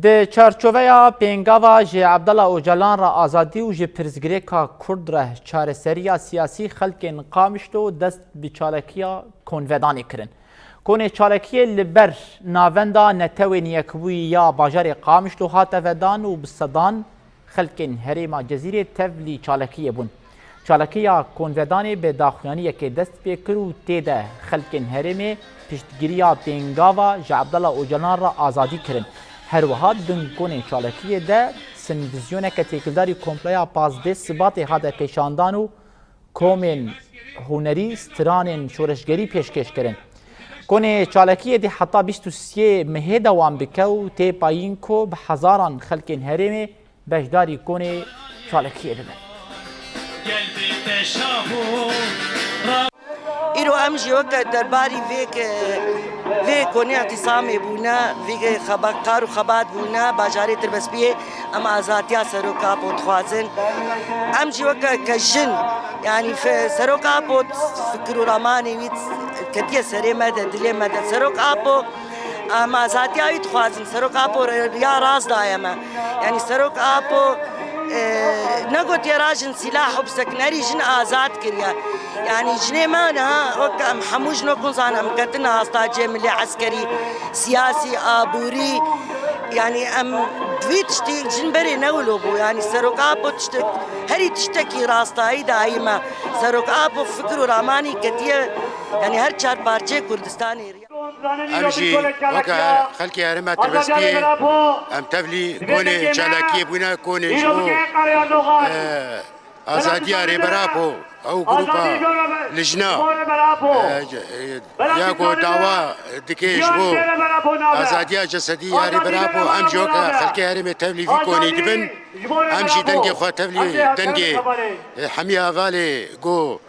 د چارچوبیا پنگاوا جی عبدالله اوجلان را آزادی و جی پرزگریکا کرد را چارەسەریya سیاسی خلکên قامیشت و dest bi çalakiya konvedanê kirin. Konê çalakiyê li ber navenda netewên yekbûyî ya bajarê qamişt û hate vedan û bi sedan xelkên herêma Cezîrê tevlî çalakiyê bûn. Çalakiya konvedanê bi daxuyaniyekê dest pê kir û tê de xelkên herêmê piştgiriya pengava ji Abdallah Ocalan ra azadî kirin. Herwiha din konê çalakiyê de sinvizyoneke têkildarî kompleya pazdê Sibatê hate pêşandan û komên hunerî stranên şoreşgerî pêşkêş kirin. Konê çalakiyê dê heta 23 mehê dewam bike û tê payîn ku bi hezaran xelkên herêmê beşdarî konê çalakiyê dibin. ایرو ام جیوک درباری وی کنی اعتصامی بونا وی خبر و خبات بونا باجاری تربسپیه اما آزادیا سروکا بود خوازن ام جیوک کجن یعنی سروکا بود فکر و رمانی ویت کدیه سری مدد دلی مدد سروکا بود اما آزادیا ویت خوازن سروکا بود یا راز دایما یعنی سروکا بود نقول يا راجل سلاح وبسكنري جن آزاد كريا يعني جني ما أنا وكم حموج نكون صانع مكتنا أستاجي ملي عسكري سياسي آبوري يعني أم دويت تشتي جن بري نولو بو يعني سروك آبو تشتك هري تشتكي راستاي دايما سروك آبو فكر راماني كتير يعني هر چار بارچه كردستاني امشي وكا خلكي هرمات البسبيه ام تبلي كوني چالاكي بونا كوني جو ازاديا ريبرابو او جروبا لجنا ياكو دعوة دكيش بو ازاديا جسدية ريبرابو ام جوكا خلكي هرمات تبلي في كوني دبن امشي دنجي خوا تبلي دنجي حمية غالي جو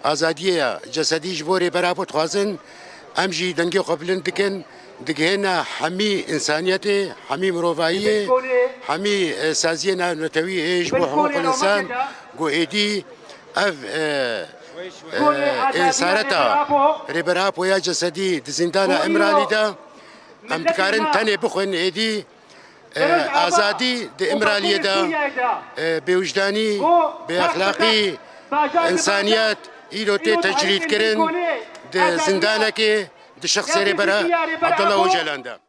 ازاديا جسدي جبو ريبرابو تخوازن امجي دنگي قبلن دكن دكهنا حمي انسانيتي حمي مروفاية حمي سازينا نتوي ايش بو حقوق الانسان قو ايدي اف انسارتا ريبرابو يا جسدي دزندانا امرالي دا ام دكارن تاني بخون ايدي ازادي دي امرالية دا بوجداني باخلاقي انسانيات ايلو تي تجريد كرن زندانك دي شخص ريبرا عبد الله اوجلان ده